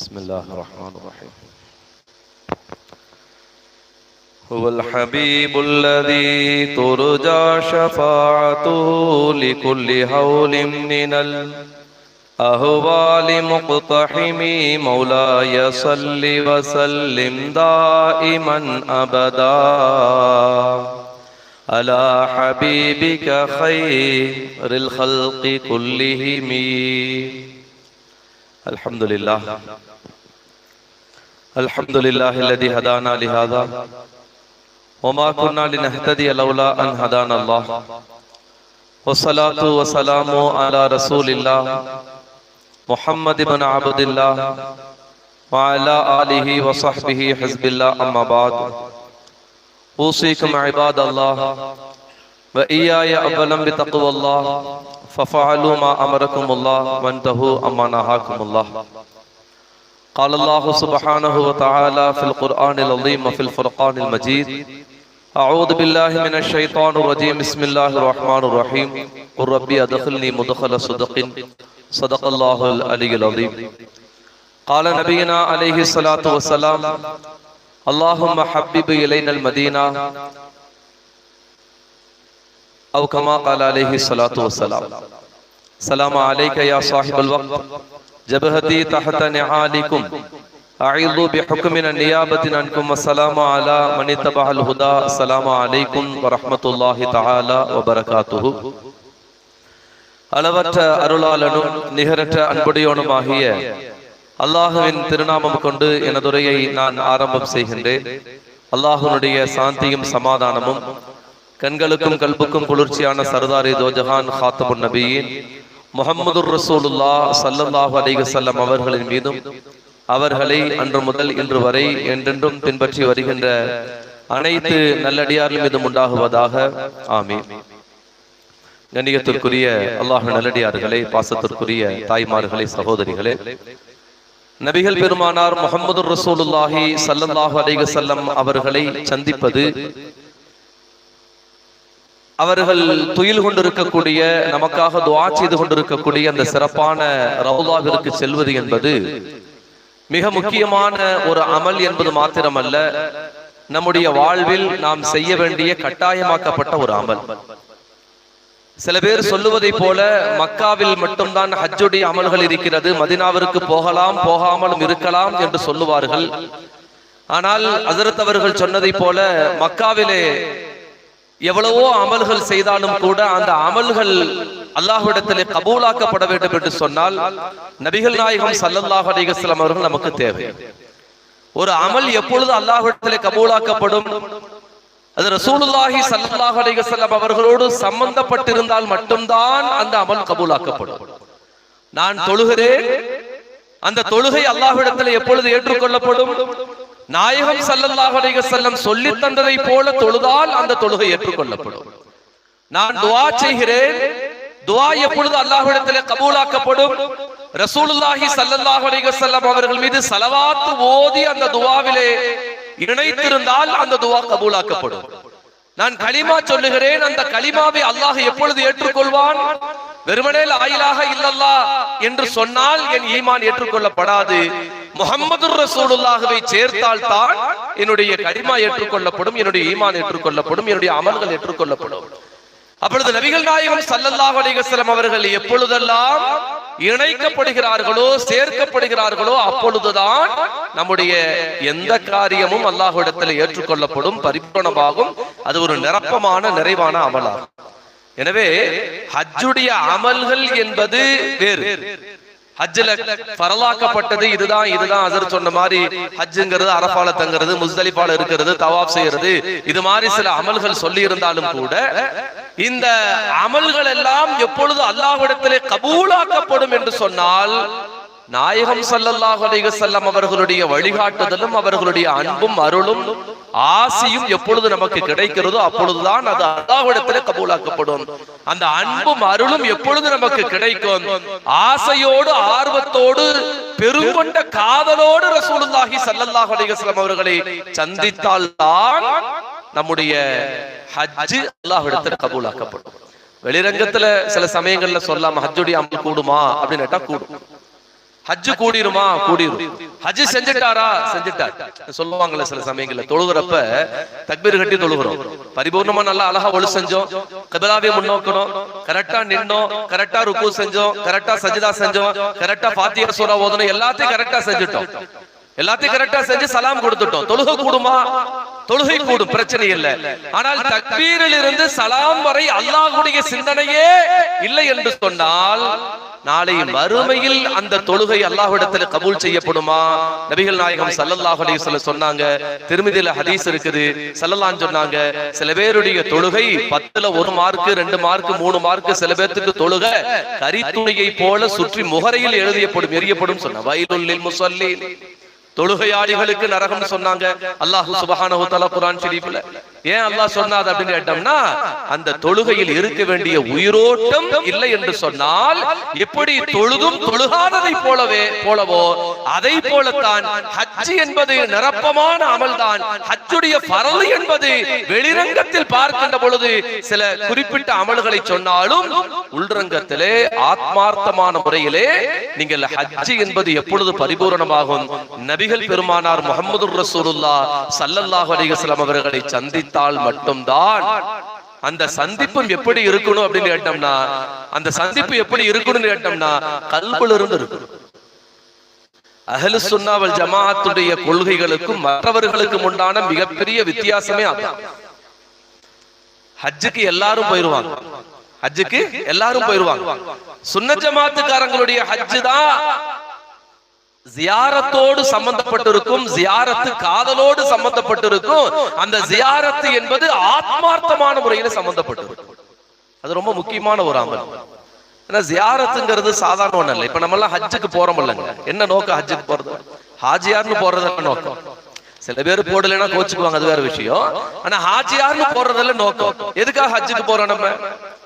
بسم الله الرحمن الرحيم. هو الحبيب الذي ترجى شفاعته لكل هول من الأهوال مقتحم. مولاي صل وسلم دائما أبدا على حبيبك خير الخلق كلهم. الحمد لله الذي هدانا لهذا وما كنا لنهتدي لولا أن هدانا الله. والصلاة والسلام على رسول الله محمد بن عبد الله وعلى آله وصحبه حزب الله. أما بعد، أوصيكم عباد الله وإياي أولا بتقوى الله، ففعلوا ما أمركم الله وانتهوا عما نهاكم الله. قال الله سبحانه وتعالى في القرآن العظيم وفي الفرقان المجيد: أعوذ بالله من الشيطان الرجيم، بسم الله الرحمن الرحيم. قل ربي أدخلني مدخل صدق، صدق الله العلي العظيم. قال نبينا عليه الصلاة والسلام: اللهم حبب إلينا المدينة، أو كما قال عليه الصلاة والسلام. سلام عليك يا صاحب الوقت، جبهتي تحت نعالكم، أعيذ بحكم النيابة عنكم، والسلام على من اتبع الهدى. السلام عليكم ورحمة الله تعالى وبركاته. அளவற்ற அருளாளனும் நிகரற்ற அன்புடையோனுமாகிய அல்லாஹுவின் திருநாமம் கொண்டு எனதுரையை நான் ஆரம்பம் செய்கின்றேன். அல்லாஹுனுடைய சாந்தியும் சமாதானமும் கண்களுக்கும் கல்புக்கும் குளிர்ச்சியான சர்தாரி தோஜஹான் ஹாத்தமுன் நபியின் முஹம்மது ரசூலுல்லாஹ் ஸல்லல்லாஹு அலைஹி வஸல்லம் அவர்களின் மீதும், அவர்களை அன்று முதல் இன்று வரை என்றென்றும் பின்பற்றி வருகின்ற அனைத்து நல்லடியார்கள் மீதும் உண்டாகுவதாக. ஆமீன். கண்ணியத்திற்குரிய அல்லாஹ் நல்லடியார்களே, பாசத்திற்குரிய தாய்மார்களே, சகோதரிகளே, நபிகள் பெருமானார் முஹம்மது ரசூலுல்லாஹி ஸல்லல்லாஹு அலைஹி வஸல்லம் அவர்களை சந்திப்பது, அவர்கள் துயில் கொண்டிருக்கக்கூடிய, நமக்காக துஆ செய்து கொண்டிருக்கக்கூடிய அந்த சிறப்பான ரவுலாவிற்கு செல்வது என்பது மிக முக்கியமான ஒரு அமல் என்பது மாத்திரமல்ல, நம்முடைய வாழ்வில் நாம் செய்ய வேண்டிய கட்டாயமாக்கப்பட்ட ஒரு அமல். சில பேர் சொல்லுவதை போல மக்காவில் மட்டும்தான் ஹஜ்ஜுடைய அமல்கள் இருக்கிறது, மதீனாவிற்கு போகலாம் போகாமலும் இருக்கலாம் என்று சொல்லுவார்கள். ஆனால் ஹஜ்ரத் அவர்கள் சொன்னதை போல மக்காவிலே எவ்வளவோ அமல்கள் செய்தாலும் கூட அந்த அமல்கள் அல்லாஹ்விடத்திலே கபூலாக்கப்பட வேண்டும் என்று சொன்னால் நபிகள் நாயகம் ஸல்லல்லாஹு அலைஹி வஸல்லம் அவர்கள் நமக்கு தேவை. ஒரு அமல் எப்பொழுது அல்லாஹ்விடத்திலே கபூலாக்கப்படும்? அது ரசூலுல்லாஹி ஸல்லல்லாஹு அலைஹி வஸல்லம் அவர்களோடு சம்பந்தப்பட்டிருந்தால் மட்டும்தான் அந்த அமல் கபூலாக்கப்படும். நான் தொழுகிறேன், அந்த தொழுகை அல்லாஹ்விடத்திலே எப்பொழுது ஏற்றுக்கொள்ளப்படும்? நாயகம் ஸல்லல்லாஹு அலைஹி வஸல்லம் சொல்லி தந்ததை போல தொழுதால் அந்த தொழுகை ஏற்றுக்கொள்ளப்படும். நான் துஆ செய்கிறேன், துஆ எப்பொழுது அல்லாஹ்விடத்திலே கபூலாக்கப்படும்? ரசூலுல்லாஹி ஸல்லல்லாஹு அலைஹி வஸல்லம் அவர்கள் மீது ஸலவாத் ஓதி அந்த துஆவிலே இணைத்திருந்தால் அந்த துஆ கபூலாக்கப்படும். நான் கலிமா சொல்லுகிறேன், அந்த கலிமாவை அல்லாஹ் எப்பொழுது ஏற்றுக்கொள்வான்? வெறுமனே லா இலாஹ இல்லல்லாஹ் என்று சொன்னால் என் ஈமான் ஏற்றுக்கொள்ளப்படாது. முஹம்மது ரசூலுல்லாஹ்வை சேர்த்தால் தான் என்னுடைய கலிமா ஏற்றுக்கொள்ளப்படும், என்னுடைய ஈமான் ஏற்றுக்கொள்ளப்படும், என்னுடைய அமல்கள் ஏற்றுக்கொள்ளப்படும். அப்பொழுது நபிகள் நாயகம் ஸல்லல்லாஹு அலைஹி வஸல்லம் அவர்கள் எப்பொழுதெல்லாம் இணைக்கப்படுகிறார்களோ, சேர்க்கப்படுகிறார்களோ, அப்பொழுதுதான் நம்முடைய எந்த காரியமும் அல்லாஹ்விடத்தில் ஏற்றுக்கொள்ளப்படும், பரிபூரணமாகும். அது ஒரு நிரப்பமான நிறைவான அமலாகும். எனவே ஹஜ்ஜுடைய அமல்கள் என்பது வேறு. ஹஜ்ஜில ஃபரலாக்கப்பட்டது இதுதான் ஹஜ்ரத் சொன்ன மாதிரி ஹஜ்ஜுங்கிறது அரஃபால தங்கிறது, முஸ்தலிஃபால இருக்கிறது, தவாப் செய்யறது, இது மாதிரி சில அமல்கள் சொல்லி இருந்தாலும் கூட இந்த அமல்கள் எல்லாம் எப்பொழுது அல்லாஹ்விடத்திலே கபூலாக்கப்படும் என்று சொன்னால் நாயகம் ஸல்லல்லாஹு அலைஹி வஸல்லம் அவர்களுடைய வழிகாட்டுதலும் அவர்களுடைய அன்பும் அருளும் ஆசியும் எப்பொழுது நமக்கு கிடைக்கிறதோ அப்பொழுதுதான் அது அல்லாஹ்விடத்திலே கபூலாக்கப்படும். அந்த அன்பும் அருளும் எப்பொழுது நமக்கு கிடைக்கும்? ஆசையோடு, ஆர்வத்தோடு, பெருங்கொண்ட காதலோடு ரசூலுல்லாஹி ஸல்லல்லாஹு அலைஹி வஸல்லம் அவர்களை சந்தித்தால் தான் நம்முடைய ஹஜ் அல்லாஹ்விடத்திலே கபூலாக்கப்படும். வெளிரங்கத்துல சில சமயங்கள்ல சொல்லாம ஹஜ்ஜுடைய அமல் கூடுமா அப்படின்னு கேட்டா கூடும். ஹஜ்ஜு கூடிருமா? கூடிரும். ஹஜ்ஜு செஞ்சுட்டாரா? செஞ்சுட்டார். சொல்லுவாங்கல்ல சில சமயங்கள்ல தொழுகிறப்ப தக்பீர் கட்டி தொழுகிறோம், பரிபூர்ணமா நல்லா அழகா ஒழு செஞ்சோம், கிப்லாவை முன்னோக்கணும், கரெக்டா நின்னோம், கரெக்டா ருக்கு செஞ்சோம், கரெக்டா சஜ்தா செஞ்சோம், கரெக்டா ஃபாத்திஹா சூரா ஓதணும், எல்லாத்தையும் கரெக்டா செஞ்சுட்டோம், எல்லாத்தையும் கரெக்டா செஞ்சு சலாம் கொடுத்துட்டோம். தொழுகை கூடுமா? தொழுகை கூடும், பிரச்சனை இல்லை. ஆனால் தக்பீரில் இருந்து சலாம் வரை அல்லாஹ்வுடைய சிந்தனையே இல்லை என்று சொன்னால் நாளை மறுமையில் அந்த தொழுகை அல்லாஹ்விடத்தில் கபூல் செய்யப்படுமா? நபிகள் நாயகம் ஸல்லல்லாஹு அலைஹி வஸல்லம் சொன்னாங்க, திருமிதியில ஹதீஸ் இருக்குது, ஸல்லல்லாஹு சொன்னாங்க, சில பேருடைய தொழுகை 10ல 1 மார்க் 2 மார்க் 3 மார்க், சில பேருக்கு தொழுகை கரித்துணியை போல சுற்றி முகரையில் எழுதியப்படும், எரியப்படும் சொன்ன. வயலுல் லில் முஸல்லீன், தொழுகையாளிகளுக்கு நரகம் சொன்னாங்க அல்லாஹ் சுப்ஹானஹு வ தஆலா குர்ஆன் ஷரீஃப்ல. ஏன் அல்லாஹ் சொன்னாது அப்படின்னு கேட்டோம்னா, அந்த தொழுகையில் இருக்க வேண்டிய உயிரோட்டம் இல்லை என்று சொன்னால் எப்படி தொழுதும் தொழுகாததை போலவோ அதை போலத்தான் ஹஜ் என்பது நிரப்பமான அமல்தான். ஹஜ்ஜுடைய ஃபர்து என்பது வெளிரங்கத்தில் பார்க்கின்ற பொழுது சில குறிப்பிட்ட அமல்களை சொன்னாலும் உள்ரங்கத்திலே ஆத்மார்த்தமான முறையிலே நீங்கள் ஹஜ் என்பது எப்பொழுது பரிபூரணமாகும்? நபிகள் பெருமானார் முஹம்மதுர் ரசூலுல்லாஹ் ஸல்லல்லாஹு அலைஹி வஸல்லம் அவர்களை சந்தித்தால் மட்டும்தான். அந்த சந்திப்பும் எப்படி இருக்கணும் அப்படின்னு கேட்டோம்னா, அந்த சந்திப்பு எப்படி இருக்கணும்னு கேட்டோம்னா கல்புல இருந்து இருக்கணும். அஹ்லுஸ் சுன்னா வல் ஜமாஅத்துடைய கொள்கைகளுக்கும் மற்றவர்களுக்கும் உண்டான மிகப்பெரிய வித்தியாசமே அதான். ஹஜ்ஜுக்கு எல்லாரும் போயிருவாங்க, ஹஜ்ஜுக்கு எல்லாரும் போயிருவாங்க. சுன்னத் ஜமாத்துக்காரங்களுடைய ஹஜ் தான் ஜியாரத்தோடு சம்பந்தப்பட்டிருக்கும், ஜியாரத்து காதலோடு சம்பந்தப்பட்டிருக்கும். அந்த ஜியாரத்து என்பது ஆத்மார்த்தமான முறையில் சம்பந்தப்பட்டிருக்கும். அது ரொம்ப முக்கியமான ஒரு அமல். ஏன்னா ஜியாரத்துங்கிறது சாதாரண ஒண்ணு இல்லை. இப்ப நம்ம எல்லாம் ஹஜ்ஜுக்கு போறோம் இல்லைங்க, என்ன நோக்கம் ஹஜ்ஜுக்கு போறது? ஹாஜியார்னு போறதெல்லாம் நோக்கம். சில பேர் போடலைன்னா கோச்சுக்குவாங்க, அது வேற விஷயம். ஆனா ஹாஜியார்னு போறதெல்லாம் நோக்கம். எதுக்காக ஹஜ்ஜுக்கு போறோம்? நம்ம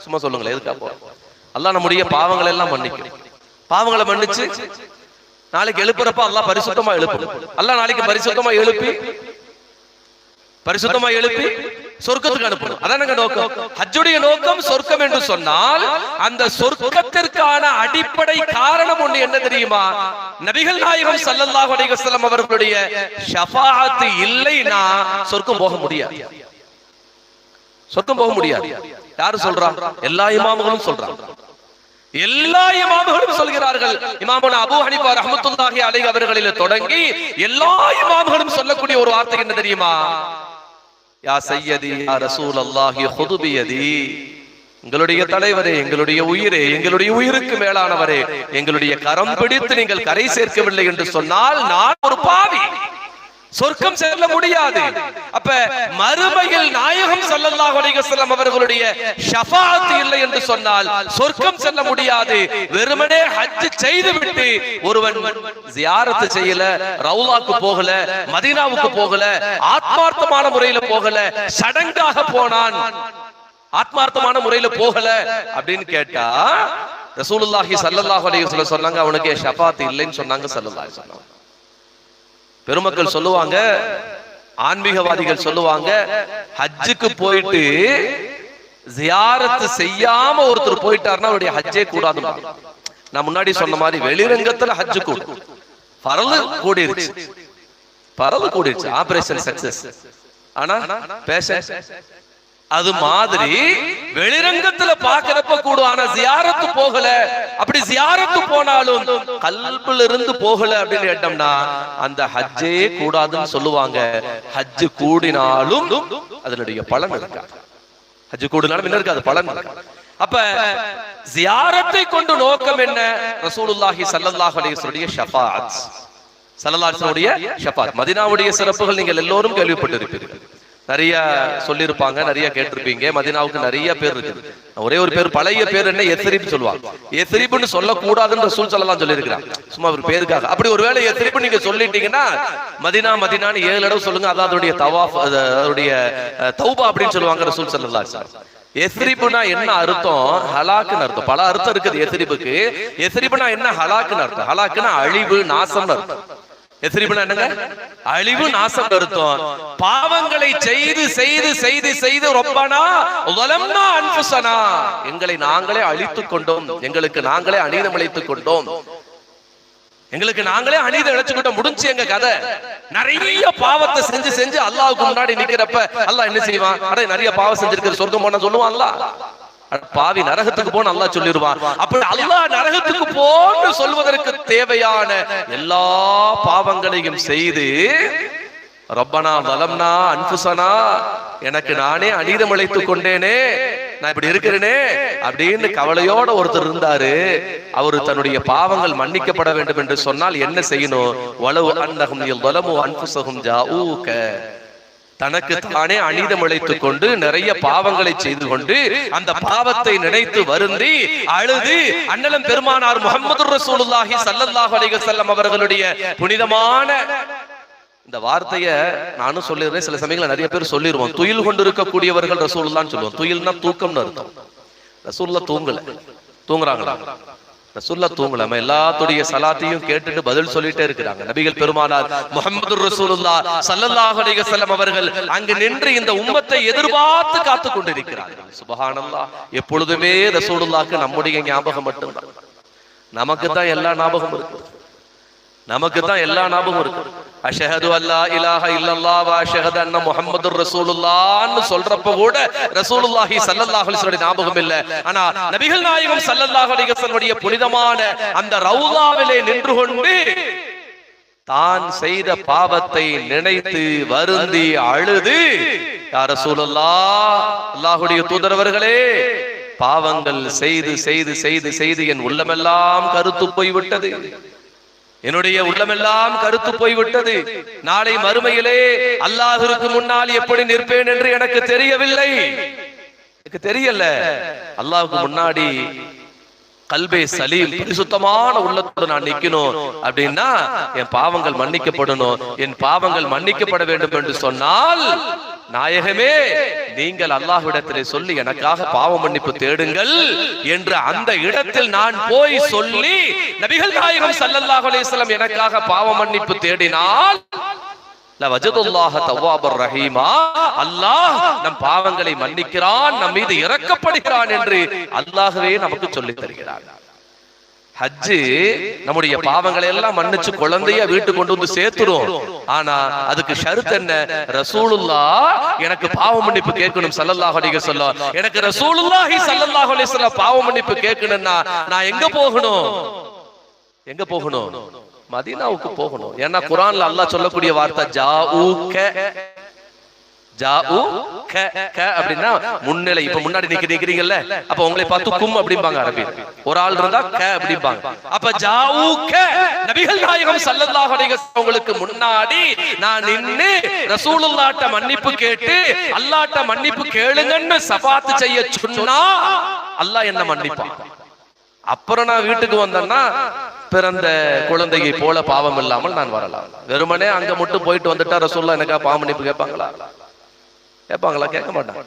சும்மா சொல்லுங்களேன், எதுக்காக போறோம்? அல்லாஹ் நம்முடைய பாவங்களை எல்லாம் மன்னிக்கும். பாவங்களை மன்னிச்சு நாளைக்கு எழுப்புறப்ப அல்லாஹ் பரிசுத்தமா எழுப்பும். அல்லாஹ் நாளைக்கு பரிசுத்தமா எழுப்பி சொர்க்கத்துக்கு அனுப்பணும். அதானங்க நோக்கம். ஹஜ்ஜுடைய நோக்கம் சொர்க்கம் என்று சொன்னால் அந்த சொர்க்கத்திற்கான அடிப்படை காரணம் ஒண்ணு என்ன தெரியுமா? நபிகள் நாயகம் ஸல்லல்லாஹு அலைஹி வஸல்லம் அவர்களுடைய ஷஃபாஅத் இல்லைனா சொர்க்கம் போக முடியாது. சொர்க்கம் போக முடியாது. யாரு சொல்றா? எல்லா இமாம்களும் சொல்றாங்க. எல்லா இமாம்களும் சொல்கிறார்கள். இமாமுனா அபூ ஹனீஃபா ரஹ்மத்துல்லாஹி அலைஹி அவர்களிலே தொடங்கி எல்லா இமாம்களும் சொல்லக்கூடிய ஒரு வார்த்தை என்ன தெரியுமா? யா சய்யதி யா ரசூலல்லாஹி ஹுது பியதி, எங்களுடைய தலைவரே, எங்களுடைய உயிரே, எங்களுடைய உயிருக்கு மேலானவரே, எங்களுடைய கரம் பிடித்து நீங்கள் கரை சேர்க்கவில்லை என்று சொன்னால் நான் ஒரு பாவி, சொர்க்கம் செல்ல முடியாது. அப்ப மறுமையில் நாயகம் ஸல்லல்லாஹு அலைஹி வஸல்லம் அவர்களுடைய ஷஃபாஅத் இல்லை என்று சொன்னால் சொர்க்கம் செல்ல முடியாது. வெறுமனே ஹஜ் செய்துவிட்டு ஒருவன் ஜியாரத் செய்யல, ரவுலாக்கு போகல, மதீனாவுக்கு போகல, ஆத்மார்த்தமான முறையில போகல, சடங்காக போனான், ஆத்மார்த்தமான முறையில போகல அப்படின்னு கேட்டா ரசூலுல்லாஹி ஸல்லல்லாஹு அலைஹி வஸல்லம் சொன்னாங்க அவனுக்கு ஷஃபாஅத் இல்லைன்னு சொன்னாங்க ஸல்லல்லாஹு அலைஹி வஸல்லம். பெருமக்கள் சொல்லுவாங்க, ஆன்மீகவாதிகள் சொல்லுவாங்க, ஹஜ்ஜுக்கு போயிட்டு ஜியாரத் செய்யாம ஒருத்தர் போயிட்டாருன்னா அவருடைய ஹஜ்ஜே கூடாது. நான் முன்னாடி சொன்ன மாதிரி வெளிரங்கத்துல ஹஜ்ஜு கூடும், பரது கூடிருச்சு, பரது கூடிருச்சு, ஆபரேஷன் சக்சஸ். ஆனா பேஷன் அது மாதிரி வெளிரங்கத்துல பாக்குறப்ப கூடும், ஆனா ஜியாரத்து போகல. அப்படி ஜியாரத்து போனாலும் கல்புல இருந்து போகல அப்படின்னு கேட்டோம்னா அந்த ஹஜ்ஜே கூடாதுன்னு சொல்லுவாங்க. ஹஜ்ஜு கூடினாலும் அதனுடைய பலன் இருக்கா? ஹஜ்ஜு கூடினாலும் என்ன இருக்காது, பலன் இருக்கா? அப்ப ஜியாரத்தை கொண்டு நோக்கம் என்ன? ரசூலுல்லாஹி ஸல்லல்லாஹு அலைஹி வஸல்லம் ஷஃபாஅத், ஸல்லல்லாஹு அலைஹி வஸல்லம் ஷஃபாஅத். மதீனாவுடைய சிறப்புகள் நீங்கள் எல்லோரும் கேள்விப்பட்டிருப்பீர்கள், நிறைய சொல்லியிருப்பாங்க, நிறைய கேட்டிருப்பீங்க. மதீனாவுக்கு நிறைய பேர் இருக்கு. ஒரே ஒரு பேர், பழைய பேர் என்ன, எத்ரிப் சொல்லுவாங்க. எத்ரிப்னு சொல்லக்கூடாதுன்னு ரசூல் ஸல்லல்லாஹு சொல்லியிருக்கிறாங்க, சும்மா ஒரு பேருக்காக. அப்படி ஒருவேளை எத்ரிப் நீங்க சொல்லிட்டீங்கன்னா மதீனா மதீனான்னு 7 தடவை சொல்லுங்க, அதான் அதோடைய தவாஃப், அதோடைய தௌபா அப்படின்னு சொல்லுவாங்க ரசூல் ஸல்லல்லாஹு அலைஹி வஸல்லம். எத்ரிப்னா என்ன அர்த்தம்? ஹலாக்குன்னு அர்த்தம். பல அர்த்தம் இருக்குது எத்ரிபுக்கு. எத்ரிப்னா என்ன? ஹலாக்குன்னு அர்த்தம். ஹலாக்குன்னா அழிவு, நாசம்னு அர்த்தம். எத்ரிப்னா என்னங்க? அழிவு, நாசம் அர்த்தம். பாவங்களை செய்து செய்து செய்து செய்து ரப்பனா ஸலம்னா அன்ஃபுஸனா, எங்களை நாங்களே அழித்துக் கொண்டோம், எங்களுக்கு நாங்களே அநீதம் இழைத்துக் கொண்டோம், எங்களுக்கு நாங்களே அநீதி இழைச்சுக்கிட்ட முடிஞ்சு எங்க கதை. நிறைய பாவத்தை செஞ்சு செஞ்சு அல்லாஹ்வுக்கு முன்னாடி நிக்கிறப்ப அல்லாஹ் என்ன செய்வான்? அட நிறைய பாவம் செஞ்சிருக்கிற சொர்க்கம் போன சொல்லுவான் அல்லாஹ். பாவி நரகத்துக்கு போன அல்லாஹ் சொல்லிடுவான். அப்படி அல்லாஹ் நரகத்துக்கு போன்னு சொல்வதற்கு தேவையான எல்லா பாவங்களையும் செய்து ரப்பனா வலம்னா அன்ஃபுஸனா, எனக்கு நானே அநீதம் இழைத்துக் கொண்டேனே, நான் இப்படி இருக்கிறேனே அப்படின்னு கவலையோட ஒருத்தர் இருந்தாரு. அவரு தன்னுடைய பாவங்கள் மன்னிக்கப்பட வேண்டும் என்று சொன்னால் என்ன செய்யணும்? வலவு அன்னஹும் யலமு அன்ஃபுஸஹும் ஜாஊக, தனக்கு தானே அநீதம் இழைத்துக் கொண்டு நிறைய பாவங்களை செய்து கொண்டு அந்த பாவத்தை நினைத்து வருந்தி அழுது அண்ணலம் பெருமானார் முஹம்மது ரசூலுல்லாஹி ஸல்லல்லாஹு அலைஹி வஸல்லம் அவர்களுடைய புனிதமான இந்த வார்த்தைய நானும் சொல்லிடுறேன். சில சமயங்கள் நிறைய பேர் சொல்லிடுவோம், துயில் கொண்டு இருக்கக்கூடியவர்கள் ரசூலுல்லாஹ்னு சொல்லுவோம். துயில்னா தூக்கம்னு அர்த்தம். ரசூலுல்லாஹ் தூங்கல, தூங்குறாங்களா? ரசூலுல்லாஹ் தூங்கல. நம்ம எல்லாத்துடைய சலாத்தையும் கேட்டுட்டு பதில் சொல்லிட்டே இருக்கிறாங்க. நபிகள் பெருமானார் முஹம்மது ரசூலுல்லாஹ் ஸல்லல்லாஹு அலைஹி வஸல்லம் அவர்கள் அங்கு நின்று இந்த உம்மத்தை எதிர்பார்த்து காத்து கொண்டிருக்கிறார்கள். சுப்ஹானல்லாஹ். எப்பொழுதுமே ரசூலுல்லாஹ்க்கு நம்முடைய ஞாபகம் மட்டும்தான். நமக்கு தான் எல்லா ஞாபகமும் இருக்கு. நமக்கு தான் எல்லா ஞாபகம் இருக்கு. அஷ்ஹது அல்லா இலாஹ இல்லல்லாஹ் வ அஷ்ஹது அன்ன முஹம்மதுர் ரசூலுல்லாஹ்னு சொல்றப்ப கூட ரசூலுல்லாஹி ஸல்லல்லாஹு அலைஹி வஸல்லம் ஞாபகம் இல்ல. ஆனா நபிகள் நாயகம் ஸல்லல்லாஹு அலைஹி வஸல்லம் புனிதமான அந்த ரவுலாவிலே நின்று கொண்டு தான் செய்த பாவத்தை நினைத்து வருந்தி அழுது, யா ரசூலுல்லாஹ், அல்லாஹ்வுடைய தூதரவர்களே, பாவங்கள் செய்து செய்து செய்து செய்து என் உள்ளமெல்லாம் கருத்து போய்விட்டது, என்னுடைய உள்ளமெல்லாம் கருத்து போய்விட்டது. நாளை மறுமையிலே அல்லாஹ்விற்கு முன்னால் எப்படி நிற்பேன் என்று எனக்கு தெரியவில்லை. எனக்கு தெரியல. அல்லாஹ்வுக்கு முன்னாடி கல்பே சலீம், பரிசுத்தமான உள்ளத்தோடு நான் நிக்கணும் அப்படின்னா என் பாவங்கள் மன்னிக்கப்படணும். என் பாவங்கள் மன்னிக்கப்பட வேண்டும் என்று சொன்னால், நாயகமே நீங்கள் அல்லாஹ்விடத்திலே சொல்லி எனக்காக பாவ மன்னிப்பு தேடுங்கள் என்று அந்த இடத்தில் நான் போய் சொல்லி நபிகள் நாயகம் ஸல்லல்லாஹு அலைஹி வஸல்லம் எனக்காக பாவ மன்னிப்பு தேடினால் லவஜதுல்லாஹ தவ்வாபர் ரஹீமா, அல்லாஹ் நம் பாவங்களை மன்னிக்கிறான், நம் மீது இரக்கப்படுகிறான் என்று அல்லாஹ்வே நமக்கு சொல்லித் தருகிறார். ஹஜ்ஜு நம்முடைய பாவங்களை எல்லாம் மன்னிச்சு குழந்தைய வீட்டுக்கு கொண்டு வந்து சேர்த்துரும். ஆனா அதுக்கு ஷர்த் என்ன? ரசூலுல்லாஹ் எனக்கு பாவ மன்னிப்பு கேட்கணும் ஸல்லல்லாஹு அலைஹி வஸல்லம். எனக்கு ரசூலுல்லாஹி ஸல்லல்லாஹு அலைஹி வஸல்லம் பாவ மன்னிப்பு கேட்கணும்னா நான் எங்க போகணும்? எங்க போகணும்? மதீனாவுக்கு போகணும். ஏன்னா குர்ஆன்ல அல்லாஹ் சொல்லக்கூடிய வார்த்தை ஜாஊக. ஜாஊக அப்படின்னா முன்னிலை. இப்ப முன்னாடி நிக்கிறீங்கல்ல, அப்ப உங்களை பார்த்து கும் அப்படிம்பாங்க அரபி. ஒரு ஆள் இருந்தா க அப்படிம்பாங்க. அப்ப ஜாஊக, நபிகள் நாயகம் ஸல்லல்லாஹு அலைஹி வஸல்லம் உங்களுக்கு முன்னாடி நான் நின்னு ரசூலுல்லாஹ்ட்ட மன்னிப்பு கேட்டு அல்லாஹ்ட்ட மன்னிப்பு கேளுங்கன்னு சபாத் செய்ய சொன்னா அல்லாஹ் என்ன மன்னிப்பான். அப்புறம் நான் வீட்டுக்கு வந்தேன்னா பிறந்த குழந்தையை போல பாவம் இல்லாமல் நான் வரலாம். வெறுமனே அங்க மட்டும் போயிட்டு வந்துட்டா ரசூலுல்லாஹ் எனக்கா பாவ மன்னிப்பு கேட்பாங்களா? கேட்பாங்களா? கேட்க மாட்டாங்க.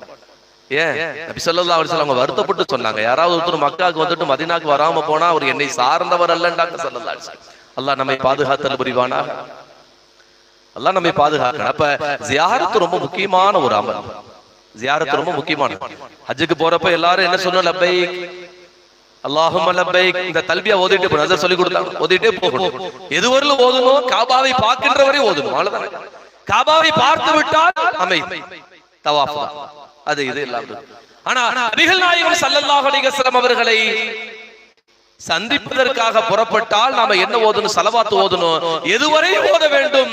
ஏன்? நபி ஸல்லல்லாஹு அலைஹி வஸல்லம் வருத்தப்பட்டு சொன்னாங்க, யாராவது ஒருத்தர் மக்காவுக்கு வந்துட்டு மதீனாக்கு வராம போனா அவர் என்னை சார்ந்தவர் அல்லன்றாங்க ஸல்லல்லாஹு அலைஹி வஸல்லம். அல்லாஹ் நம்மை பாதுகாத்தல் புரிவானாக. அல்லாஹ் நம்மை பாதுகாக்கணும். அப்ப ஜியாரத் ரொம்ப முக்கியமான ஒரு அமல். ஜியாரத் ரொம்ப முக்கியமான. ஹஜ்ஜுக்கு போறப்ப எல்லாரும் என்ன சொன்னோம்? லப்பைக் அல்லாஹும்ம லப்பைக். இந்த தல்பியா ஓதிட்டு போறோம். அத சொல்லி கொடுத்தாங்க. ஓதிட்டே போகணும். எதுவரையில ஓதணும்? காபாவை பார்க்கின்ற வரை ஓதணும். அவ்வளவுதான். காபாவை பார்த்து விட்டால் அமைதி, தவாஃப் தான். அது இது எல்லாம். ஆனா நபிகள் நாயகம் ஸல்லல்லாஹு அலைஹி வஸல்லம் அவர்களை சந்திப்பதற்காக புறப்பட்டால் நாம என்ன ஓதணும்? ஸலவாத் ஓதணும். எதுவரை ஓத வேண்டும்?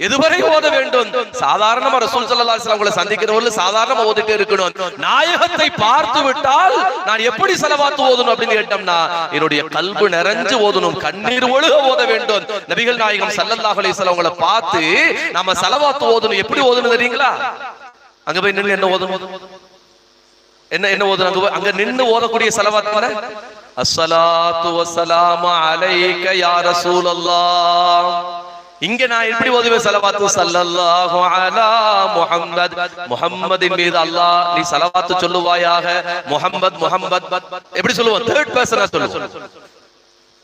எதுவரை ஓத வேண்டும்? சாதாரணமா ரசூல் ஸல்லல்லாஹு அலைஹி வஸல்லம் உங்களை சந்திக்கிறவர்கள் சாதாரணமா ஓதிட்டே இருக்கணும். நாயகத்தை பார்த்து விட்டால் நான் எப்படி ஸலவாத் ஓதணும் அப்படின்னு கேட்டோம்னா என்னுடைய கல்பு நிறைஞ்சு ஓதணும், கண்ணீர் ஒழுக ஓத வேண்டும். நபிகள் நாயகம் ஸல்லல்லாஹு அலைஹி வஸல்லம் உங்களை பார்த்து நாம ஸலவாத் ஓதணும். எப்படி ஓதணும் தெரியுங்களா? அங்க போய் நின்னு என்ன ஓதணும்? என்ன ஓதணும்? அங்க நின்னு ஓதக்கூடிய ஸலவாத் பாரு. அஸ்ஸலாத்து வஸ்ஸலாமு அலைக யா ரசூலல்லாஹ். இங்க நான் எப்படி ஓதுவேன்? ஸலவாத்து ஸல்லல்லாஹு அலா முஹம்மத், முஹம்மதின் மீது அல்லாஹ் நீ ஸலவாத்து சொல்லுவாயாக. முஹம்மத் முஹம்மத் எப்படி சொல்லுவோம்? தேர்ட் பர்சனா சொல்லுவோம்.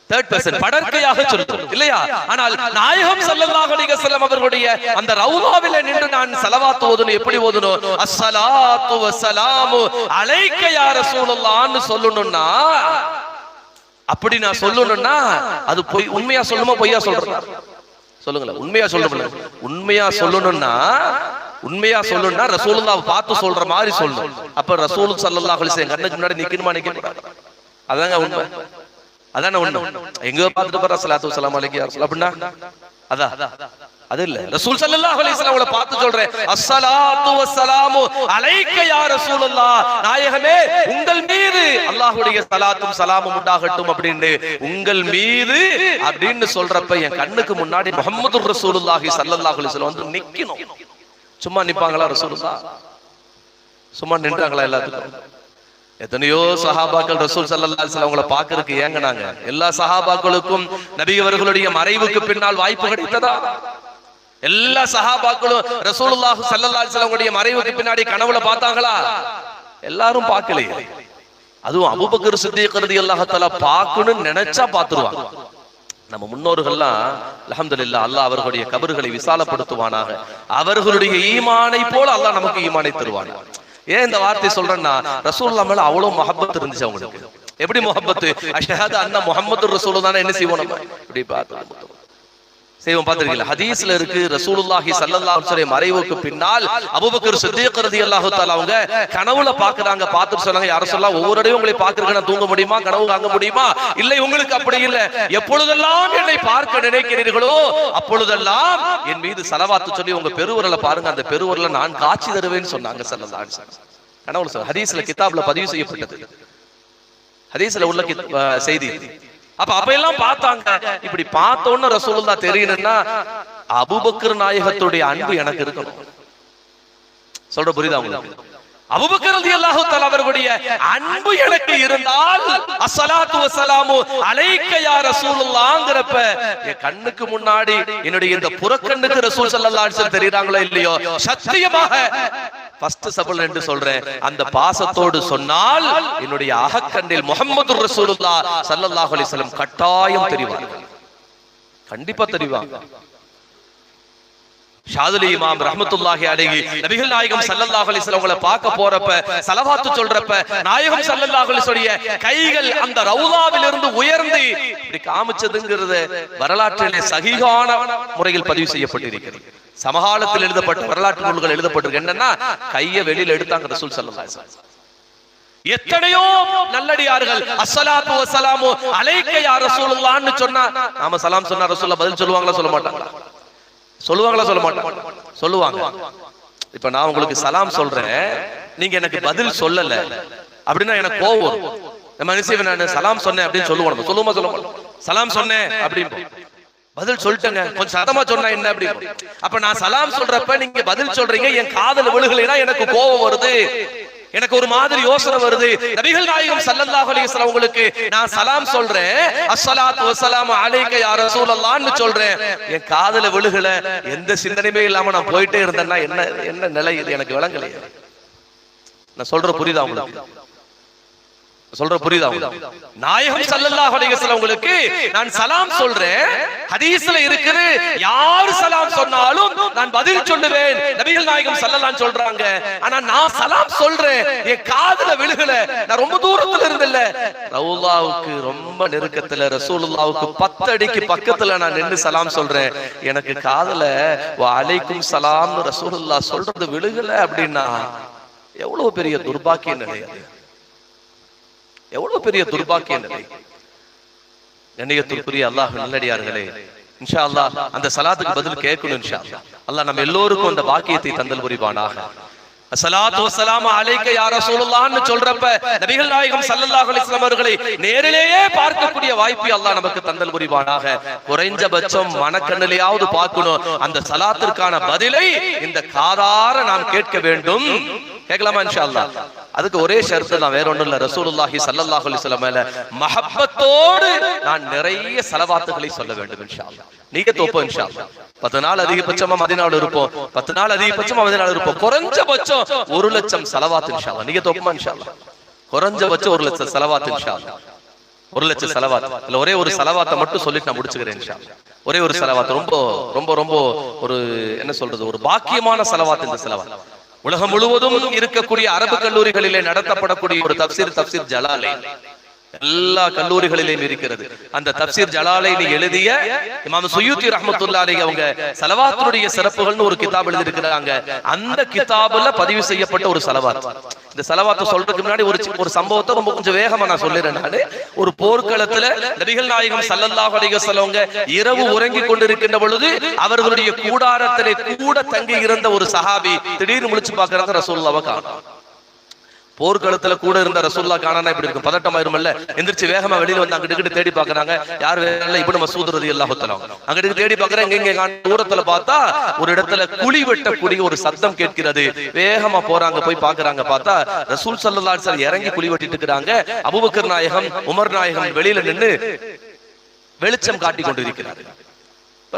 தேர்ட் பர்சன் படர்க்கையாக சொல்லுவோம் இல்லையா? ஆனால் நாயகம் ஸல்லல்லாஹு அலைஹி வஸல்லம் அவர்களுடைய அந்த ரவுலாவிலே நின்று நான் ஸலவாத் ஓதணும். எப்படி ஓதணும்? அஸ்ஸலாத்து வஸ்ஸலாமு அலைக யா ரசூலல்லாஹ்னு சொல்லணும்னா அப்படி நான் சொல்லணும்னா அது பொய். உண்மையா சொல்லணுமா பொய்யா சொல்றேன் சொல்லுங்களேன். உண்மையா சொல்லணும். உண்மையா சொல்லணும்னா ரசூலுல்லாஹ் பார்த்து சொல்ற மாதிரி சொல்லணும். அப்ப ரசூல் ஸல்லல்லாஹு அலைஹி வஸல்லம் கண்ணுக்கு முன்னாடி நிக்கணுமா நிக்கக்கூடாது? அதாங்க உண்மை. அதான உண்மை. எங்கேயோ பார்த்துட்டு போற ஸலாத்து வஸலாம் அலைஹி யா ரசூல் அப்படின்னா அதான் அது இல்ல. ரசூல் ஸல்லல்லாஹு அலைஹி வஸல்லம் அவங்களை பார்த்து சொல்றேன், அஸ்ஸலாத்து வஸ்ஸலாமு அலைக்க யா ரசூலுல்லாஹ், நாயகமே உங்கள் மீது அல்லாஹ்வுடைய ஸலாத்தும் ஸலாமும் உண்டாகட்டும் அப்படின்னு உங்கள் மீது அப்படின்னு சொல்றப்ப என் கண்ணுக்கு முன்னாடி முஹம்மதுர் ரசூலுல்லாஹி ஸல்லல்லாஹு அலைஹி வஸல்லம் வந்து நிக்கணும். சும்மா நிப்பாங்களா ரசூலுல்லாஹ்? சும்மா நின்றாங்களா? எல்லாத்துக்கும் எத்தனையோ சஹாபாக்கள் ரசூல் ஸல்லல்லாஹு அலைஹி வஸல்லம் அவங்களை பார்க்கறதுக்கு ஏங்கினாங்க. எல்லா சஹாபாக்களுக்கும் நபி அவர்களுடைய மறைவுக்கு பின்னால் வாய்ப்பு கிடைத்ததா? எல்லா சஹாபாக்களும் ரசூலுல்லாஹி ஸல்லல்லாஹு அலைஹி வஸல்லம் மறைவுக்கு பின்னாடி கனவுல பார்த்தாங்களா? எல்லாரும் பார்க்கலையே. அதுவும் அபூபக்கர் சித்திக் ரலியல்லாஹு தஆலா பார்க்கணும்னு நினைச்சா பார்த்துருவாங்க. நம்ம முன்னோர்கள்லாம் அல்ஹம்துலில்லாஹ் அல்லாஹ் அவர்களுடைய கபர்களை விசாலப்படுத்துவானாக. அவர்களுடைய ஈமானை போல அல்லாஹ் நமக்கு ஈமானை தருவான். ஏன் இந்த வார்த்தை சொல்றேன்னா, ரசூலுல்லாஹ் மேல அவ்வளவு முஹப்பத் இருந்துச்சு அவங்களுக்கு. எப்படி முஹப்பத்? அஷ்ஹது அன்ன முஹம்மதுர் ரசூலுல்லாஹ் என்ன செய்வோம் நம்ம? இப்படி பார்த்து செய்வோம். பார்த்திருக்கீங்களா? ஹதீஸ்ல இருக்கு, ரசூலுல்லாஹி ஸல்லல்லாஹு அலைஹி வஸல்லம் மறைவுக்கு பின்னால் அபூபக்கர் சித்திக் ரலியல்லாஹு தஆலா அவங்க கனவுல பாக்குறாங்க. பார்த்துட்டு சொன்னாங்க, யா ரசூலுல்லாஹ் ஒவ்வொரு தடவையும் உங்களை பார்க்கறதுக்கு நான் தூங்க முடியுமா? கனவு காங்க முடியுமா? இல்லை, உங்களுக்கு அப்படி இல்லை. எப்பொழுதெல்லாம் என்னை பார்க்க நினைக்கிறீர்களோ அப்பொழுதெல்லாம் என் மீது ஸலவாத்து சொல்லி உங்க பெருவரலை பாருங்க, அந்த பெருவரலை நான் காட்சி தருவேன்னு சொன்னாங்க ஸல்லல்லாஹு அலைஹி வஸல்லம். கனவுல சொல்ல, ஹதீஸ்ல கிதாப்ல பதிவு செய்யப்பட்டது, ஹதீஸ்ல உள்ள செய்தி. அப்ப எல்லாம் பார்த்தாங்க. இப்படி பார்த்தோன்னு ரசூலுல்லாஹ் தெரியணும்னா அபூபக்கர் நாயகத்துடைய அன்பு எனக்கு இருக்கணும். சொல்ற புரியுதா உங்களுக்கு? அபூபக்கர் ரலியல்லாஹு தஆலா அவர்களுடைய அன்பு எனக்கு இருந்தால் அஸ்ஸலாத்து வஸ்ஸலாமு அலைக்க யா ரசூலுல்லாஹ்ங்கறப்ப என் கண்ணுக்கு முன்னாடி என்னுடைய இந்த புறக்கண்ணுக்கு ரசூல் ஸல்லல்லாஹு அலைஹி வஸல்லம் தெரியுறாங்களோ இல்லையோ, சத்தியமாக ஃபர்ஸ்ட் சபல் என்று சொல்றேன், அந்த பாசத்தோடு சொன்னால் என்னுடைய அகக்கண்ணில் முஹம்மதுர் ரசூலுல்லாஹ் ஸல்லல்லாஹு அலைஹி வஸல்லம் கட்டாயம் தெரிவாங்க. கண்டிப்பா தெரிவாங்க. ஷாதுலி இமாம் ரஹ்மத்துல்லாஹி அலைஹி நபிகள் நாயகம் ஸல்லல்லாஹு அலைஹி வஸல்லம் அவங்களை பார்க்க போறப்ப ஸலவாத்து சொல்றப்ப நாயகம் ஸல்லல்லாஹு அலைஹி வஸல்லம் கைகள் அந்த ரவுலாவில் இருந்து உயர்ந்து இப்படி காமிச்சதுங்கிறது வரலாற்றிலே சஹீஹான முறையில் பதிவு செய்யப்பட்டிருக்கிறது. சமகாலத்தில் எழுதப்பட்ட வரலாற்று நூல்கள் எழுதப்பட்டிருக்கு. என்னன்னா, கையை வெளியில எடுத்தாங்க ரசூல் ஸல்லல்லாஹு அலைஹி வஸல்லம். எத்தனையோ நல்லடியார்கள் அஸ்ஸலாத்து வஸ்ஸலாமு அலைக்க யா ரசூலுல்லாஹ்னு சொன்னா, நாம சலாம் சொன்னா ரசூலுல்லாஹ் பதில் சொல்லுவாங்களா சொல்ல மாட்டாங்களா? சொல்லுவாங்களா சொல்ல மாட்டாங்க? சொல்லுவாங்க. இப்ப நான் உங்களுக்கு சலாம் சொல்றேன், நீங்க எனக்கு பதில் சொல்லல அப்படின்னா எனக்கு கோவம் வரும். நம்ம நினைச்சு நான் சலாம் சொன்னேன் அப்படின்னு சொல்லுவோம். சொல்லுமா சொல்ல மாட்டோம். சலாம் சொன்னேன் அப்படின்னு பதில் சொல்லிட்டேங்க, கொஞ்சம் சத்தமா சொன்னா என்ன அப்படி? அப்ப நான் சலாம் சொல்றப்ப நீங்க பதில் சொல்றீங்க, என் காதல் விழுகலைன்னா எனக்கு கோபம் வருது, எனக்கு ஒரு மாதிரி யோசனை வருது. நபிகள் நாயகம் ஸல்லல்லாஹு அலைஹி வஸல்லம் உங்களுக்கு நான் சலாம் சொல்றேன், அஸ்ஸலாத்து வஸ்ஸலாமு அலைக்க யா ரசூலல்லாஹ்னு சொல்றேன், என் காதல விழுகல, எந்த சிந்தனையுமே இல்லாம நான் போயிட்டே இருந்தேன்னா என்ன என்ன நிலை இது? எனக்கு விளங்கலையே. நான் சொல்ற புரியுதா உங்களுக்கு? சொல்ற புரியுதா? நாயகம் ஸல்லல்லாஹு அலைஹி வஸல்லம் உங்களுக்கு நான் சலாம் சொல்றேன், ஹதீஸ்ல இருக்குது, யார் சலாம் சொன்னாலும் நான் பதில் சொல்லுவேன், நபிகள் நாயகம் ஸல்லல்லாஹு சொல்றாங்க. ஆனா நான் சலாம் சொல்றேன், என் காதுல விழுகல, நான் ரொம்ப தூரத்துல இருந்தல்ல, ரவுலாவுக்கு ரொம்ப நெருக்கத்துல ரசூலுல்லாஹ்வுக்கு 10 அடிக்கு பக்கத்துல நான் நின்னு சலாம் சொல்றேன், எனக்கு காதுல வ அலைக்கும் சலாம்னு ரசூலுல்லாஹ் சொல்றது விழுகல அப்படின்னா எவ்வளவு பெரிய துர்பாக்கிய நிலை அது! எவ்வளவு பெரிய துர்பாக்கிய நிலை! கண்ணியத்திற்குரிய அல்லாஹ் நல்லடியார்களே, இன்ஷா அல்லாஹ் அந்த சலாத்துக்கு பதில் கேட்கணும். இன்ஷா அல்லாஹ் அல்லாஹ் நம்ம எல்லோருக்கும் அந்த பாக்கியத்தை தந்தல் புரிவானாக. அஸ்ஸலாத்து வஸ்ஸலாமு அலைக்க யா ரசூலுல்லாஹ்னு சொல்றப்ப நபிகள் நாயகம் ஸல்லல்லாஹு அலைஹி வஸல்லம் அவர்களை நேரிலேயே பார்க்கக்கூடிய வாய்ப்பை அல்லாஹ் நமக்கு தந்தல் புரிவானாக. குறைஞ்சபட்சம் மனக்கண்ணிலேயாவது பார்க்கணும். அந்த சலாத்திற்கான பதிலை இந்த காதார நாம் கேட்க வேண்டும். கேட்கலாமா? இன்ஷா அல்லாஹ். அதுக்கு ஒரே ஷர்த்து தான், வேற ஒண்ணும் இல்ல. ரசூலுல்லாஹி ஸல்லல்லாஹு அலைஹி வஸல்லம் மேல மஹப்பத்தோடு நான் நிறைய ஸலவாத்துகளை சொல்ல வேண்டும். இன்ஷா அல்லாஹ் நீங்க தோப்போம். இன்ஷா அல்லாஹ் 10 நாள் அதிகபட்சமா மதீனாவுல இருப்போம், 10 நாள் அதிகபட்சமா மதீனாவுல இருப்போம். குறைஞ்சபட்சம் 1 லட்சம் ஸலவாத் இன்ஷா அல்லாஹ் நீங்க தோப்போமா? இன்ஷா அல்லாஹ் குறைஞ்சபட்சம் 1 லட்சம் ஸலவாத் இன்ஷா அல்லாஹ். 1 லட்சம் ஸலவாத். இல்ல ஒரே ஒரு ஸலவாத்தை மட்டும் சொல்லிட்டு நான் முடிச்சுக்கிறேன். இன்ஷா அல்லாஹ் ஒரே ஒரு ஸலவாத், ரொம்ப ரொம்ப ரொம்ப ஒரு என்ன சொல்றது, ஒரு பாக்கியமான ஸலவாத். இந்த ஸலவாத் உலகம் முழுவதும் இருக்கக்கூடிய அரபு கல்லூரிகளிலே நடத்தப்படக்கூடிய ஒரு தப்சீர் ஜலாலைன். எல்லா கல்லூரிகளிலும் இருக்கிறது. அந்த தப்சீர் ஜலாலைனி எழுதிய இமாம் சுயூத்தி ரஹ்மத்துல்லாஹி அலைஹி அவங்க ஸலவாத்துடைய சிறப்புகள்னு ஒரு கிதாப் எழுதி இருக்கிறாங்க. அந்த கிதாபுல பதிவு செய்யப்பட்ட ஒரு ஸலவாத். இந்த ஸலவாத் சொல்றதுக்கு முன்னாடி ஒரு சம்பவத்தை ரொம்ப கொஞ்சம் வேகமா நான் சொல்லிடுறேன். நானு ஒரு போர்க்களத்துல நபிகள் நாயகம் ஸல்லல்லாஹு அலைஹி வஸல்லம் இரவு உறங்கிக் கொண்டிருக்கின்ற பொழுது அவர்களுடைய கூடாரத்திலே கூட தங்கி இருந்த ஒரு சஹாபி திடீர்னு முழிச்சு பார்க்கறாங்க, ரசூலுல்லாஹ்வை காணோம். போர்க்களத்துல கூட இருந்த ரசூலுல்லாஹ் காணானா இப்படி இருக்கும், பதட்டமாயிருமல்ல. எந்திரிச்சு வேகமா வெளியில வந்து அங்கிட்டு தேடி பாக்குறாங்க. யார் வேற இப்னு மஸ்ஊத் ரலியல்லாஹு தஆலா அங்கிட்டு தேடி பாக்குறாங்க. எங்க தூரத்துல பார்த்தா ஒரு இடத்துல குழி வெட்டக்கூடிய ஒரு சத்தம் கேட்கிறது. வேகமா போறாங்க, போய் பாக்குறாங்க. பார்த்தா ரசூல் ஸல்லல்லாஹு அலைஹி வஸல்லம் இறங்கி குழி வெட்டிட்டு இருக்காங்க. அபூபக்கர் நாயகம் உமர் நாயகம் வெளியில நின்னு வெளிச்சம் காட்டி கொண்டிருக்கிறார். இப்ப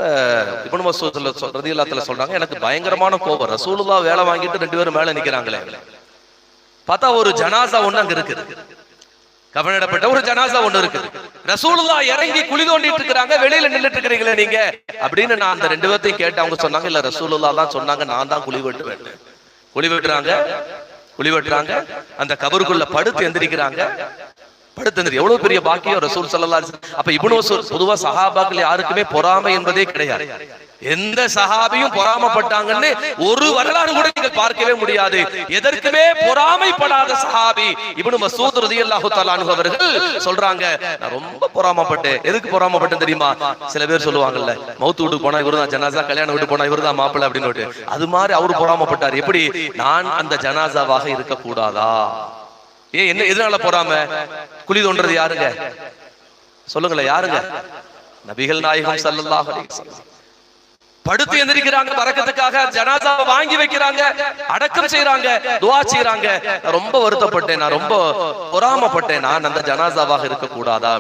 இப்னு மஸ்ஊத் ரலியல்லாஹு தஆலா சொல்றாங்க, எனக்கு பயங்கரமான கோபம். ரசூலுல்லாஹ் வேலை வாங்கிட்டு ரெண்டு பேரும் மேல நிக்கிறாங்களே. பார்த்தா ஒரு ஜனாசா ஒண்ணு அங்க இருக்குது, கவனிடப்பட்ட ஒரு ஜனாசா ஒண்ணு இருக்குது. ரசூலுல்லாஹ் இறங்கி குழி தோண்டிட்டு இருக்காங்க, வெளியில நின்னுட்டு இருக்கீங்களே நீங்க அப்படின்னு நான் அந்த ரெண்டு பேர்த்தையும் கேட்டு அவங்க சொன்னாங்க, இல்ல ரசூலுல்லாஹ் தான் சொன்னாங்க, நான் தான் குழி வெட்டுவேன். குழி வெட்டுறாங்க. அந்த கபருக்குள்ள படுத்து எந்திரிக்கிறாங்க. எவ்வளவு பெரிய பாக்கியம் ரசூல் ஸல்லல்லாஹு அலைஹி வஸல்லம். அப்ப இப்னு மஸ்ஊத் பொதுவா சஹாபாக்கள் யாருக்குமே பொறாமை என்பதே கிடையாது. எந்த சஹாபியும் பொறாமப்பட்டாங்கன்னு ஒரு வரலாறு கூட நீங்கள் பார்க்கவே முடியாது. எதற்குமே பொறாமைப்படாத சஹாபி இப்னு மஸ்ஊத் ரலியல்லாஹு தஆலா அன்ஹு அவர்கள் சொல்றாங்க, நான் ரொம்ப பொறாமப்பட்டேன். எதுக்கு பொறாமப்பட்டேன் தெரியுமா? சில பேர் சொல்லுவாங்கல்ல, மௌத் வீட்டுக்கு போனா இவர்தான் ஜனாசா, கல்யாணம் வீட்டுக்கு போனா இவர்தான் மாப்பிள்ளை அப்படின்னு. அது மாதிரி அவரு பொறாமப்பட்டார். எப்படி? நான் அந்த ஜனாசாவாக இருக்க கூடாதா? என்ன எதனால பொறாம? குழி தோன்றது யாருங்க? சொல்லுங்களேன், யாருங்க? நபிகள் நாயகம் ஸல்லல்லாஹு அலைஹி வஸல்லம். படுத்து எந்திரிக்கிறாங்க, பரக்கத்துக்காக ஜனாசாவை வாங்கி வைக்கிறாங்க, அடக்கம் செய்யறாங்க, துஆ செய்யறாங்க. ரொம்ப வருத்தப்பட்டேன், நான் ரொம்ப பொறாமப்பட்டேன், நான் அந்த ஜனாசாவாக இருக்க கூடாதா?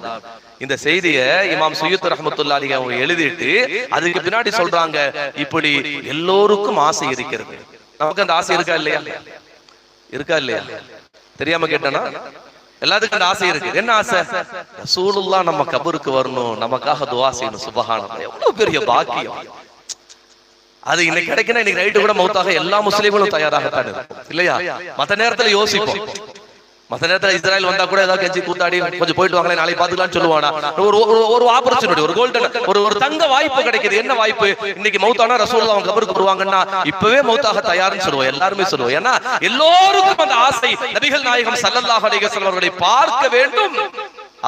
இந்த செய்தியை இமாம் சுயூத் ரஹ்மத்துல்லாஹி அலைஹி அவங்க எழுதிட்டு அதுக்கு பின்னாடி சொல்றாங்க, இப்படி எல்லோருக்கும் ஆசை இருக்கிறது. நமக்கு அந்த ஆசை இருக்கா இல்லையா? தெரியாம கேட்டனா? எல்லாத்துக்கும் அந்த ஆசை இருக்கு. என்ன ஆசை? ரசூலுல்லாஹ் நம்ம கபருக்கு வரணும், நமக்காக துஆ செய்யணும். சுப்ஹானல்லாஹ், எவ்வளவு பெரிய பாக்கியம் அது. இன்னைக்கு கிடைக்கணும், இன்னைக்கு நைட்டு கூட மௌத்தாக எல்லா முஸ்லிம்களும் தயாராகத்தான் இருக்கும் இல்லையா? மற்ற நேரத்துல யோசிப்போம். மற்ற நேரத்துல இஸ்ராயல் வந்தா கூட ஏதாவது கெஞ்சி கூத்தாடி கொஞ்சம் போயிட்டு வாங்களே, நாளைக்கு பாத்துக்கலாம்னு சொல்லுவானா? ஒரு ஆப்பர்ச்சுனிட்டி, ஒரு கோல்டன், ஒரு தங்க வாய்ப்பு கிடைக்குது. என்ன வாய்ப்பு? இன்னைக்கு மௌத்தானா ரசூலுல்லாஹ் அவங்க கபருக்கு வருவாங்கன்னா இப்பவே மௌத்தாக தயார்னு சொல்லுவோம், எல்லாருமே சொல்லுவோம். ஏன்னா எல்லோருக்கும் அந்த ஆசை, நபிகள் நாயகம் ஸல்லல்லாஹு அலைஹி வஸல்லம் அவர்களை பார்க்க வேண்டும்,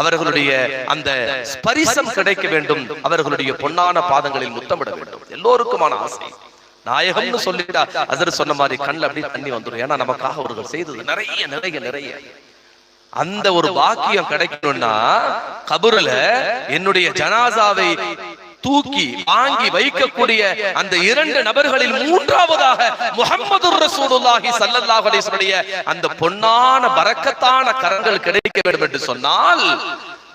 அவர்களுடைய அந்த ஸ்பரிசம் கிடைக்க வேண்டும், அவர்களுடைய பொன்னான பாதங்களில் முத்தமிட வேண்டும். எல்லோருக்குமான ஆசை. நாயகம்னு சொல்லிட்டா ஹஜ்ரத் சொன்ன மாதிரி கண்ணில் அப்படியே தண்ணி வந்துடும். ஏன்னா நமக்காக அவர்கள் செய்தது நிறைய. அந்த ஒரு பாக்கியம் கிடைக்கணும்னா கபருல என்னுடைய ஜனாசாவை தூக்கி வாங்கி வைக்கக்கூடிய அந்த இரண்டு நபர்களில் மூன்றாவதாக முஹம்மதுர் ரசூலுல்லாஹி ஸல்லல்லாஹு அலைஹி வஸல்லம் அந்த பொன்னான பரக்கத்தான கரங்கள் கிடைக்க வேண்டும் என்று சொன்னால்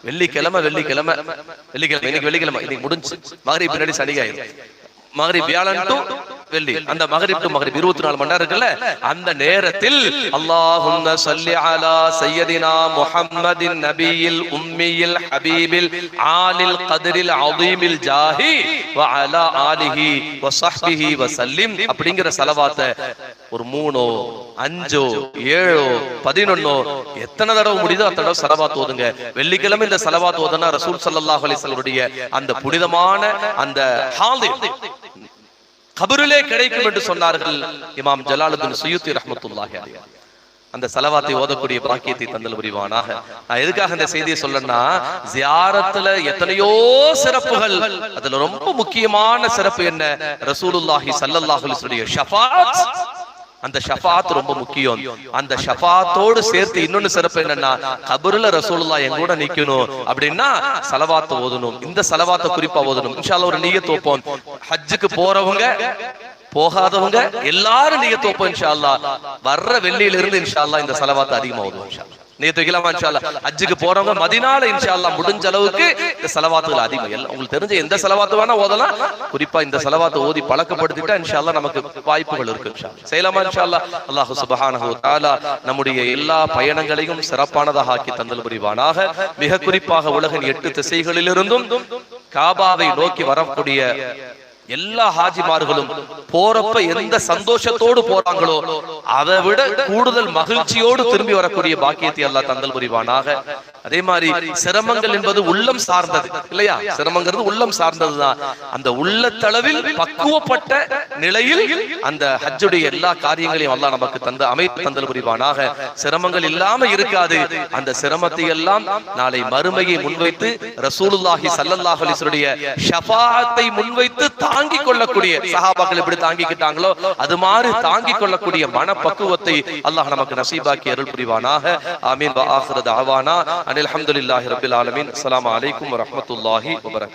வெள்ளிக்கிழமை இன்னைக்கு வெள்ளிக்கிழமை, இன்னைக்கு முடிஞ்சு மகரிப் பின்னாடி சனியாயிரும். மகரிப் வியாழன் டு வெள்ளி, அந்த மகரிப் டு மகரிப் 24 மணி நேரம் இருக்குல்ல, அந்த நேரத்தில் அல்லாஹும்ம ஸல்லி அலா சய்யதினா முஹம்மதின் நபியில் உம்மியில் ஹபீபில் ஆலில் கத்ரில் அதீமில் ஜாஹி வ அலா ஆலிஹி வ ஸஹ்பிஹி வ ஸல்லிம் அப்படிங்கிற ஸலவாத்தை ஒரு 3 5 7 11 எத்தனை தடவை முடியுதோ அத்தனை தடவை ஸலவாத் ஓதுங்க. வெள்ளிக்கிழமை இந்த ஸலவாத் ஓதுனா ரசூல் ஸல்லல்லாஹு அலைஹி வஸல்லம் அந்த புனிதமான அந்த ஹாலில் கபரிலே கிடைக்கும் என்று சொன்னார்கள் இமாம் ஜலாலுத்தீன் சுயூத்தி ரஹ்மத்துல்லாஹி அலைஹி. அந்த ஸலவாத்தை ஓதக்கூடிய பாக்கியத்தை தந்தல் புரிவானாக. நான் எதுக்காக இந்த செய்தியை சொல்லணும்னா, ஜியாரத்துல எத்தனையோ சிறப்புகள், அதுல ரொம்ப முக்கியமான சிறப்பு என்ன? ரசூலுல்லாஹி ஸல்லல்லாஹு அலைஹி வஸல்லம் ஷஃபாத். அந்த ஷஃபாத் ரொம்ப முக்கியம். அந்த ஷஃபாத்தோடு சேர்த்து இன்னொன்னு சிறப்பு என்னன்னா, கபருல ரசூலுல்லாஹ் எங்க கூட நிக்கணும் அப்படின்னா ஸலவாத் ஓதணும். இந்த ஸலவாத்தை குறிப்பா ஓதணும். இன்ஷா அல்லாஹ் ஒரு நியத் வைப்போம். ஹஜ்ஜுக்கு போறவங்க போகாதவங்க எல்லாரும் நியத் வைப்போம். இன்ஷா அல்லாஹ் வர்ற வெள்ளியில இருந்து இன்ஷா அல்லாஹ் இந்த ஸலவாத்தை அதிகமா ஓதுவோம். இன்ஷா அல்லாஹ் நியத் வைக்கலாமா? இன்ஷா அல்லாஹ் ஹஜ்ஜுக்கு போறவங்க மதீனால இன்ஷா அல்லாஹ் முடிஞ்ச அளவுக்கு இந்த ஸலவாத்துகள் அதிகம். எல்லாம் உங்களுக்கு தெரிஞ்ச எந்த ஸலவாத்து வேணா ஓதலாம். குறிப்பா இந்த ஸலவாத்தை ஓதி பழக்கப்படுத்திட்டா இன்ஷா அல்லாஹ் நமக்கு வாய்ப்புகள் இருக்கு. இன்ஷா அல்லாஹ் செய்யலாமா? இன்ஷா அல்லாஹ். அல்லாஹ் சுப்ஹானஹு வ தஆலா நம்முடைய எல்லா பயணங்களையும் சிறப்பானதாக ஆக்கி தந்தல் புரிவானாக. மிக குறிப்பாக உலகின் 8 திசைகளிலிருந்தும் காபாவை நோக்கி வரக்கூடிய எல்லா ஹாஜிமார்களும் போறப்ப எந்த சந்தோஷத்தோடு போறாங்களோ அதை விட கூடுதல் மகிழ்ச்சியோடு திரும்பி வரக்கூடிய பாக்கியத்தை அல்லாஹ் தந்தல் புரிவானாக. அதே மாதிரி சிரமங்கள் என்பது உள்ளம் சார்ந்தது இல்லையா? சிரமங்கிறது உள்ளம் சார்ந்ததுதான். அந்த உள்ளத்தளவில் பக்குவப்பட்ட நிலையில் அந்த ஹஜ்ஜுடைய எல்லா காரியங்களையும் அல்லாஹ் நமக்கு தந்த அமைப்பு தந்தல் புரிவானாக. சிரமங்கள் இல்லாம இருக்காது. அந்த சிரமத்தை எல்லாம் நாளை மறுமையை முன்வைத்து ரசூலுல்லாஹி ஸல்லல்லாஹு அலைஹி வஸல்லம் ஷஃபாஅத்தை முன்வைத்து தாங்கிக் கொள்ளக்கூடிய சஹாபாக்கள் எப்படி தாங்கிக்கிட்டாங்களோ அது மாதிரி தாங்கிக் கொள்ளக்கூடிய மனப்பக்குவத்தை அல்லாஹ் நமக்கு நசீபாக்கி அருள் புரிவானாக. ஆமீன். வ ஆகிரு தஅவானா அனில் ஹம்துலில்லாஹி ரப்பில் ஆலமீன். அஸ்ஸலாமு அலைக்கும் வ ரஹ்மத்துல்லாஹி வ பரகாத்துஹு.